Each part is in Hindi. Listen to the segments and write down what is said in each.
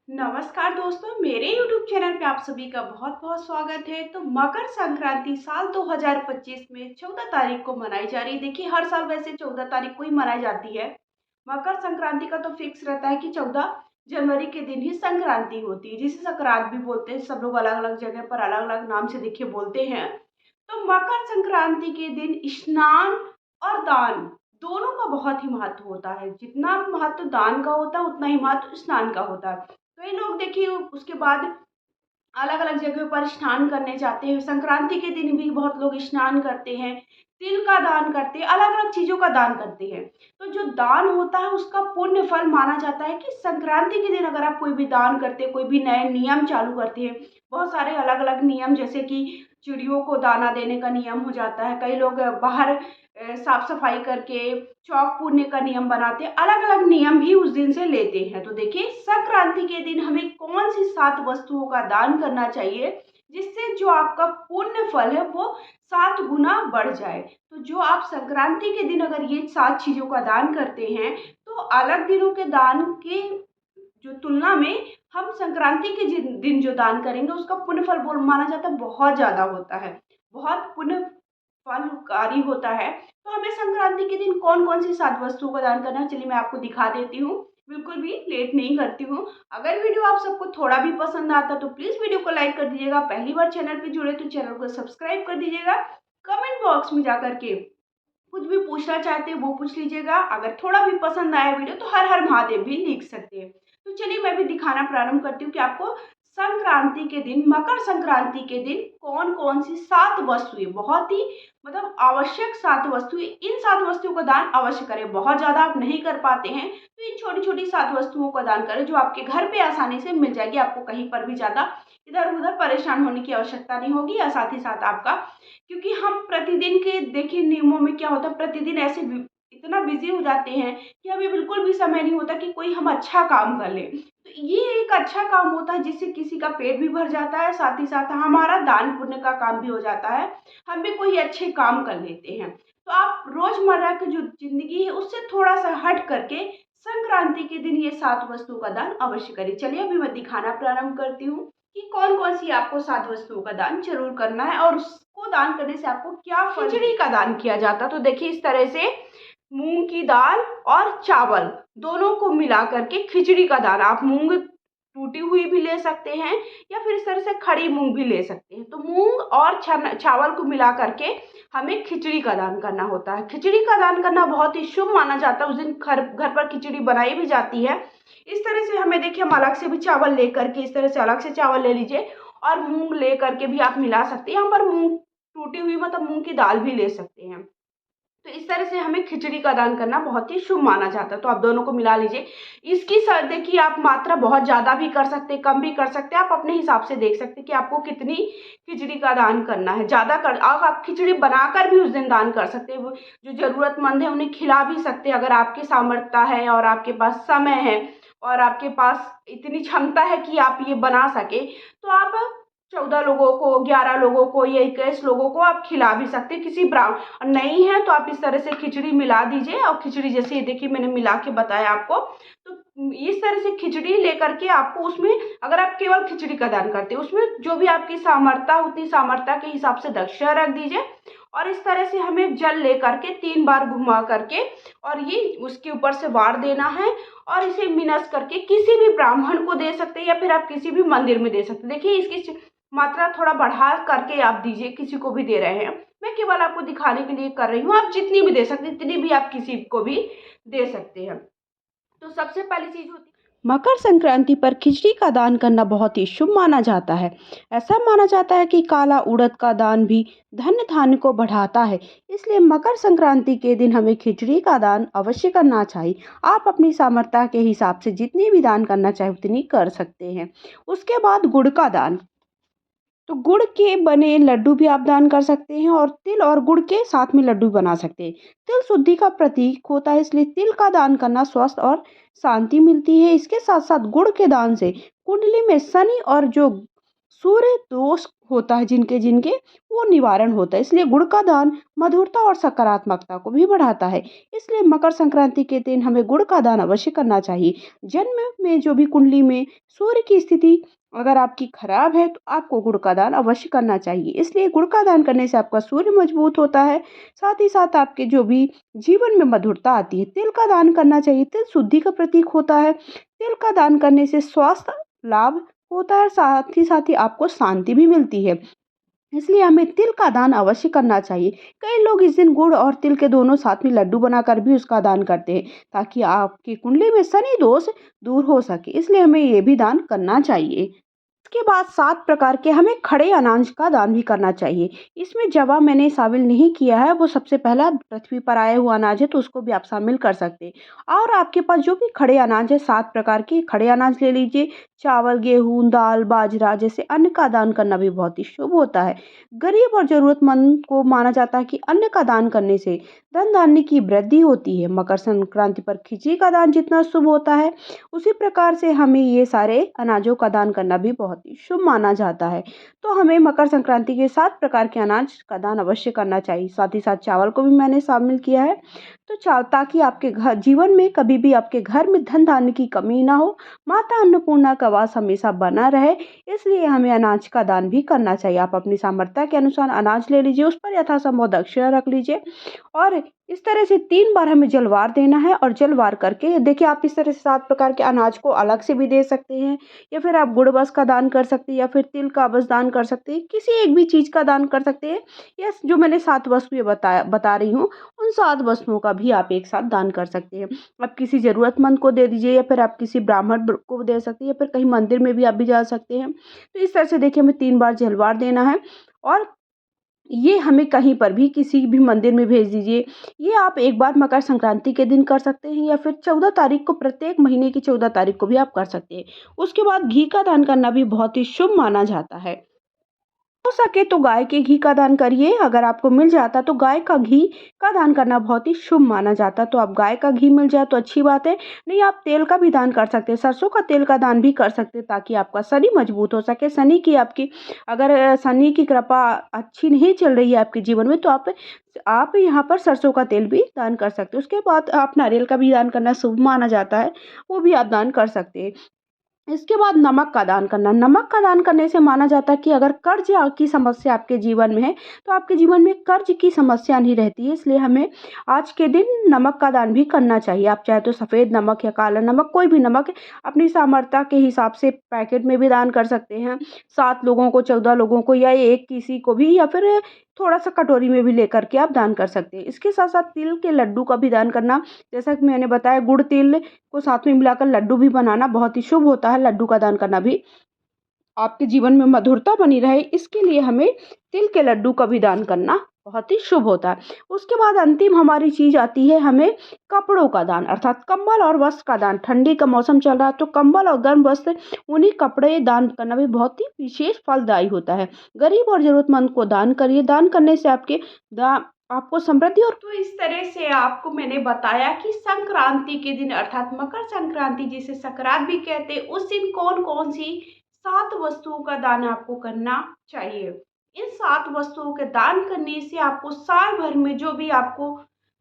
नमस्कार दोस्तों, मेरे YouTube चैनल पे आप सभी का बहुत-बहुत स्वागत है। तो मकर संक्रांति साल 2025 में 14 तारीख को मनाई जा रही है। देखिए, हर साल वैसे 14 तारीख को ही मनाई जाती है। मकर संक्रांति का तो फिक्स रहता है कि 14 जनवरी के दिन ही संक्रांति होती है, जिसे संक्रांत भी बोलते हैं। सब लोग अलग-अलग जगह पर अलग-अलग नाम से देखिए बोलते हैं। तो मकर संक्रांति के दिन स्नान और दान दोनों का बहुत ही महत्व होता है। जितना महत्व दान का होता है, उतना ही महत्व स्नान का होता है। कई लोग देखिए उसके बाद अलग-अलग जगह पर स्नान करने जाते हैं। संक्रांति के दिन भी बहुत लोग स्नान करते हैं, तिल का दान करते हैं, अलग-अलग चीज़ों का दान करते हैं। तो जो दान होता है उसका पुण्य फल माना जाता है कि संक्रांति के दिन अगर आप कोई भी दान करते हैं, कोई भी नए नियम चालू करते हैं, बहुत सारे अलग-अलग नियम जैसे कि चिड़ियों को दाना देने का नियम हो जाता है। कई लोग बाहर साफ-सफाई करके चौक पूरने का नियम बनाते हैं, अलग-अलग नियम भी उस दिन से लेते हैं। तो देखिए संक्रांति के दिन हमें कौन-सी 7 वस्तुओं का दान करना चाहिए, जिससे जो आपका पुण्य फल है वो 7 गुना बढ़ जाए। तो जो आप संक्रांति के दिन अगर ये 7 चीज़ों का दान करते हैं, तो अलग दिनों के दान के जो तुलना में हम संक्रांति के दिन जो दान करेंगे उसका पुण्य फल बोल माना जाता है बहुत ज़्यादा होता है, बहुत पुण्य फलकारी होता है। तो हमें संक्रांति के दिन कौन-कौन सी 7 वस्तुओं का दान करना है, चलिए मैं आपको दिखा देती हूँ। बिल्कुल भी लेट नहीं करती हूँ। अगर वीडियो आप सबको थोड़ा भी पसंद आता है तो प्लीज़ वीडियो को लाइक कर दीजिएगा। पहली बार चैनल पे जुड़े तो चैनल को सब्सक्राइब कर दीजिएगा। कमेंट बॉक्स में जाकर के कुछ भी पूछना चाहते हैं वो पूछ लीजिएगा। अगर थोड़ा भी पसंद आया वीडियो तो हर हर महादेव भी लिख सकते हैं। तो चलिए मैं भी दिखाना प्रारंभ करती हूँ कि आपको संक्रांति के दिन, मकर संक्रांति के दिन कौन-कौन सी 7 वस्तुएँ, बहुत ही मतलब आवश्यक 7 वस्तुएँ, इन 7 वस्तुओं का दान अवश्य करें। बहुत ज़्यादा आप नहीं कर पाते हैं तो इन छोटी-छोटी 7 वस्तुओं का दान करें जो आपके घर पे आसानी से मिल जाएगी। आपको कहीं पर भी ज़्यादा इधर-उधर परेशान होने की आवश्यकता नहीं होगी या साथ ही साथ आपका, क्योंकि हम प्रतिदिन के देखिए नियमों में क्या होता है, प्रतिदिन ऐसे इतना बिजी हो जाते हैं कि हमें बिल्कुल भी समय नहीं होता कि कोई हम अच्छा काम कर लें। तो ये एक अच्छा काम होता है जिससे किसी का पेट भी भर जाता है, साथ ही साथ हमारा दान पुण्य का काम भी हो जाता है। हम भी कोई अच्छे काम कर लेते हैं। तो आप रोजमर्रा की जो जिंदगी है उससे थोड़ा सा हट करके संक्रांति के दिन ये 7 वस्तुओं का दान अवश्य करें। चलिए अभी मैं दिखाना प्रारंभ करती हूँ कि कौन-कौन सी आपको 7 वस्तुओं का दान ज़रूर करना है और उसको दान करने से आपको क्या फल। खिचड़ी का दान किया जाता है, तो देखिए इस तरह से मूँग की दाल और चावल दोनों को मिला कर के खिचड़ी का दान, आप मूँग टूटी हुई भी ले सकते हैं या फिर इस तरह से खड़ी मूँग भी ले सकते हैं। तो मूँग और चावल को मिला कर के हमें खिचड़ी का दान करना होता है। खिचड़ी का दान करना बहुत ही शुभ माना जाता है। उस दिन घर घर पर खिचड़ी बनाई भी जाती है। इस तरह से हमें देखिए हम अलग से भी चावल लेकर के, इस तरह से अलग से चावल ले लीजिए और मूँग ले करके भी आप मिला सकते हैं। यहाँ पर मूँग टूटी हुई मतलब मूँग की दाल भी ले सकते हैं। तो इस तरह से हमें खिचड़ी का दान करना बहुत ही शुभ माना जाता है। तो आप दोनों को मिला लीजिए। इसकी देखिए आप मात्रा बहुत ज़्यादा भी कर सकते हैं, कम भी कर सकते हैं। आप अपने हिसाब से देख सकते हैं कि आपको कितनी खिचड़ी का दान करना है। ज़्यादा कर आप खिचड़ी बनाकर भी उस दिन दान कर सकते हैं। वो जो ज़रूरतमंद है उन्हें खिला भी सकते हैं। अगर आपकी सामर्थ्य है और आपके पास समय है और आपके पास इतनी क्षमता है कि आप ये बना सकें, तो आप 14 लोगों को, 11 लोगों को या 21 लोगों को आप खिला भी सकते हैं। किसी ब्राह्मण नहीं है तो आप इस तरह से खिचड़ी मिला दीजिए और खिचड़ी जैसे ये देखिए मैंने मिला के बताया आपको। तो इस तरह से खिचड़ी लेकर के आपको उसमें, अगर आप केवल खिचड़ी का दान करते हैं, उसमें जो भी आपकी सामर्थ्य उतनी सामर्थ्य के हिसाब से दक्षिणा रख दीजिए और इस तरह से हमें जल लेकर के 3 बार घुमा करके और ये उसके ऊपर से वार देना है और इसे मिनस करके किसी भी ब्राह्मण को दे सकते हैं या फिर आप किसी भी मंदिर में दे सकते हैं। देखिए इसकी मात्रा थोड़ा बढ़ा करके आप दीजिए, किसी को भी दे रहे हैं। मैं केवल आपको दिखाने के लिए कर रही हूँ। आप जितनी भी दे सकते हैं, इतनी भी आप किसी को भी दे सकते हैं। तो सबसे पहली चीज़ होती है, मकर संक्रांति पर खिचड़ी का दान करना बहुत ही शुभ माना जाता है। ऐसा माना जाता है कि काला उड़द का दान भी धन धान्य को बढ़ाता है। इसलिए मकर संक्रांति के दिन हमें खिचड़ी का दान अवश्य करना चाहिए। आप अपनी सामर्थ्य के हिसाब से जितनी भी दान करना चाहे उतनी कर सकते हैं। उसके बाद गुड़ का दान, तो गुड़ के बने लड्डू भी आप दान कर सकते हैं और तिल और गुड़ के साथ में लड्डू बना सकते हैं। तिल शुद्धि का प्रतीक होता है, इसलिए तिल का दान करना स्वस्थ और शांति मिलती है। इसके साथ साथ गुड़ के दान से कुंडली में शनि और जो सूर्य दोष होता है जिनके जिनके वो निवारण होता है। इसलिए गुड़ का दान मधुरता और सकारात्मकता को भी बढ़ाता है। इसलिए मकर संक्रांति के दिन हमें गुड़ का दान अवश्य करना चाहिए। जन्म में जो भी कुंडली में सूर्य की स्थिति अगर आपकी खराब है तो आपको गुड़ का दान अवश्य करना चाहिए। इसलिए गुड़ का दान करने से आपका सूर्य मजबूत होता है। साथ ही साथ आपके जो भी जीवन में मधुरता आती है। तिल का दान करना चाहिए। तिल शुद्धि का प्रतीक होता है। तिल का दान करने से स्वास्थ्य लाभ होता है। साथ ही आपको शांति भी मिलती है। इसलिए हमें तिल का दान अवश्य करना चाहिए। कई लोग इस दिन गुड़ और तिल के दोनों साथ में लड्डू बनाकर भी उसका दान करते हैं, ताकि आपकी कुंडली में शनि दोष दूर हो सके। इसलिए हमें ये भी दान करना चाहिए। इसके बाद 7 प्रकार के हमें खड़े अनाज का दान भी करना चाहिए। इसमें जवा मैंने शामिल नहीं किया है, वो सबसे पहला पृथ्वी पर आया हुआ अनाज है, तो उसको भी आप शामिल कर सकते हैं। और आपके पास जो भी खड़े अनाज है, 7 प्रकार के खड़े अनाज ले लीजिए। चावल, गेहूँ, दाल, बाजरा जैसे अन्न का दान करना भी बहुत ही शुभ होता है। गरीब और ज़रूरतमंद को माना जाता है कि अन्न का दान करने से धन धान्य की वृद्धि होती है। मकर संक्रांति पर खिचड़ी का दान जितना शुभ होता है, उसी प्रकार से हमें ये सारे अनाजों का दान करना भी बहुत ही शुभ माना जाता है। तो हमें मकर संक्रांति के 7 प्रकार के अनाज का दान अवश्य करना चाहिए। साथ ही साथ चावल को भी मैंने शामिल किया है। तो ताकि आपके घर जीवन में कभी भी आपके घर में धन धान्य की कमी ना हो, माता अन्नपूर्णा का वास हमेशा बना रहे, इसलिए हमें अनाज का दान भी करना चाहिए। आप अपनी सामर्थ्य के अनुसार अनाज ले लीजिए, उस पर यथासंभव दक्षिणा रख लीजिए। और इस तरह से 3 बार हमें जलवार देना है। और जलवार करके देखिए, आप इस तरह से 7 प्रकार के अनाज को अलग से भी दे सकते हैं, या फिर आप गुड़ बस का दान कर सकते हैं, या फिर तिल का बस दान कर सकते हैं, किसी एक भी चीज़ का दान कर सकते हैं। या जो मैंने 7 वस्तुएं बता रही हूँ, उन 7 वस्तुओं का भी आप एक साथ दान कर सकते हैं। आप किसी ज़रूरतमंद को दे दीजिए, या फिर आप किसी ब्राह्मण को दे सकते हैं, या फिर कहीं मंदिर में भी आप भी जा सकते हैं। तो इस तरह से देखिए, हमें 3 बार जलवार देना है। और ये हमें कहीं पर भी किसी भी मंदिर में भेज दीजिए। ये आप एक बार मकर संक्रांति के दिन कर सकते हैं, या फिर 14 तारीख को, प्रत्येक महीने की 14 तारीख को भी आप कर सकते हैं। उसके बाद घी का दान करना भी बहुत ही शुभ माना जाता है। हो सके तो गाय के घी का दान करिए। अगर आपको मिल जाता तो गाय का घी का दान करना बहुत ही शुभ माना जाता। तो आप गाय का घी मिल जाए तो अच्छी बात है। नहीं, आप तेल का भी दान कर सकते हैं, सरसों का तेल का दान भी कर सकते हैं, ताकि आपका शनि मजबूत हो सके। शनि की आपकी अगर शनि की कृपा अच्छी नहीं चल रही है आपके जीवन में, तो आप यहाँ पर सरसों का तेल भी दान कर सकते हैं। उसके बाद आप नारियल का भी दान करना शुभ माना जाता है, वो भी आप दान कर सकते हैं। इसके बाद नमक का दान करना। नमक का दान करने से माना जाता है कि अगर कर्ज की समस्या आपके जीवन में है, तो आपके जीवन में कर्ज की समस्या नहीं रहती है। इसलिए हमें आज के दिन नमक का दान भी करना चाहिए। आप चाहे तो सफ़ेद नमक या काला नमक, कोई भी नमक अपनी सामर्थ्य के हिसाब से पैकेट में भी दान कर सकते हैं। 7 लोगों को, 14 लोगों को, या एक किसी को भी, या फिर थोड़ा सा कटोरी में भी लेकर के आप दान कर सकते हैं। इसके साथ साथ तिल के लड्डू का भी दान करना, जैसा कि मैंने बताया, गुड़ तिल को साथ में मिलाकर लड्डू भी बनाना बहुत ही शुभ होता है। लड्डू का दान करना भी आपके जीवन में मधुरता बनी रहे, इसके लिए हमें तिल के लड्डू का भी दान करना बहुत ही शुभ होता है। उसके बाद अंतिम हमारी चीज़ आती है, हमें कपड़ों का दान, अर्थात कंबल और वस्त्र का दान। ठंडी का मौसम चल रहा है, तो कंबल और गर्म वस्त्र, उन्हीं कपड़े दान करना भी बहुत ही विशेष फलदायी होता है। गरीब और जरूरतमंद को दान करिए। दान करने से आपको समृद्धि और तो इस तरह से आपको मैंने बताया कि संक्रांति के दिन, अर्थात मकर संक्रांति जिसे संक्रांत भी कहते हैं, उस दिन कौन कौन सी 7 वस्तुओं का दान आपको करना चाहिए। इन 7 वस्तुओं के दान करने से आपको साल भर में जो भी आपको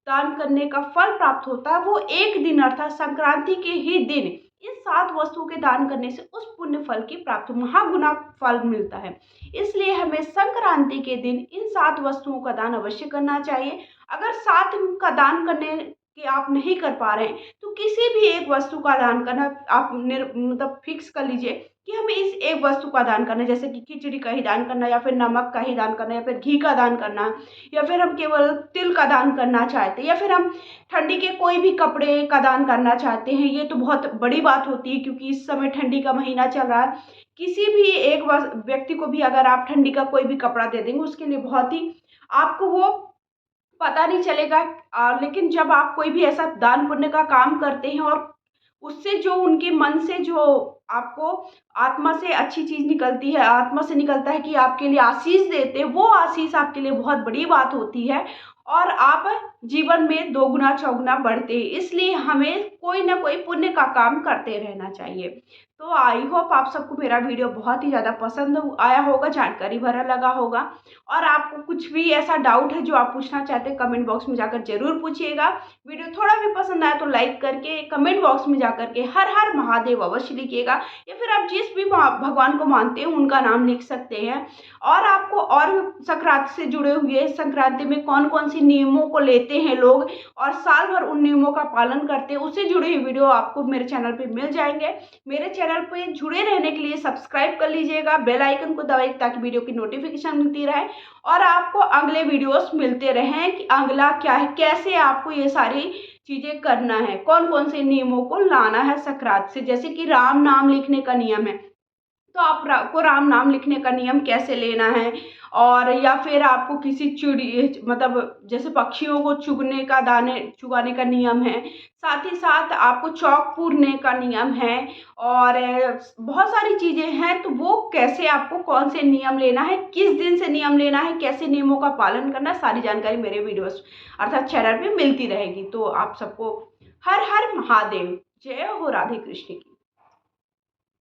दान करने का फल प्राप्त होता है, वो एक दिन अर्थात संक्रांति के ही दिन इन 7 वस्तुओं के दान करने से उस पुण्य फल की प्राप्ति, महागुना फल मिलता है। इसलिए हमें संक्रांति के दिन इन 7 वस्तुओं का दान अवश्य करना चाहिए। अगर 7 का दान करने के आप नहीं कर पा रहे हैं, तो किसी भी एक वस्तु का दान करना आप मतलब फिक्स कर लीजिए कि हमें इस एक वस्तु का दान करना है। जैसे कि खिचड़ी का ही दान करना, या फिर नमक का ही दान करना, या फिर घी का दान करना, या फिर हम केवल तिल का दान करना चाहते हैं, या फिर हम ठंडी के कोई भी कपड़े का दान करना चाहते हैं। ये तो बहुत बड़ी बात होती है, क्योंकि इस समय ठंडी का महीना चल रहा है। किसी भी एक व्यक्ति को भी अगर आप ठंडी का कोई भी कपड़ा दे देंगे, उसके लिए बहुत ही आपको वो पता नहीं चलेगा। लेकिन जब आप कोई भी ऐसा दान पुण्य का काम करते हैं, और उससे जो उनके मन से जो आपको आत्मा से अच्छी चीज़ निकलती है, आत्मा से निकलता है कि आपके लिए आशीष देते हैं, वो आशीष आपके लिए बहुत बड़ी बात होती है और आप जीवन में दोगुना चौगुना बढ़ते हैं। इसलिए हमें कोई ना कोई पुण्य का काम करते रहना चाहिए। तो आई होप आप सबको मेरा वीडियो बहुत ही ज़्यादा पसंद आया होगा, जानकारी भरा लगा होगा। और आपको कुछ भी ऐसा डाउट है जो आप पूछना चाहते हैं, कमेंट बॉक्स में जाकर ज़रूर पूछिएगा। वीडियो थोड़ा भी पसंद आया तो लाइक करके कमेंट बॉक्स में जाकर के हर हर महादेव अवश्य लिखिएगा, या फिर आप जिस भी भगवान को मानते हैं उनका नाम लिख सकते हैं। और आपको और भी संक्रांति से जुड़े हुए, संक्रांति में कौन कौन सी नियमों को लेते हैं लोग और साल भर उन नियमों का पालन करते हैं, उससे जुड़े हुए वीडियो आपको मेरे चैनल पे मिल जाएंगे। मेरे चैनल पे जुड़े रहने के लिए सब्सक्राइब कर लीजिएगा, बेल आइकन को दबाइए ताकि वीडियो की नोटिफिकेशन मिलती रहे और आपको अगले वीडियोस मिलते रहें कि अगला क्या है, कैसे आपको ये सारी चीज़ें करना है, कौन कौन से नियमों को लाना है संक्रांति से। जैसे कि राम नाम लिखने का नियम है, तो आपको राम नाम लिखने का नियम कैसे लेना है, और या फिर आपको किसी चिड़ी मतलब जैसे पक्षियों को चुगने का, दाने चुगाने का नियम है। साथ ही साथ आपको चौक पूरने का नियम है और बहुत सारी चीज़ें हैं। तो वो कैसे, आपको कौन से नियम लेना है, किस दिन से नियम लेना है, कैसे नियमों का पालन करना है, सारी जानकारी मेरे वीडियोस अर्थात चैनल पे मिलती रहेगी। तो आप सबको हर हर महादेव। जय हो राधे कृष्ण की।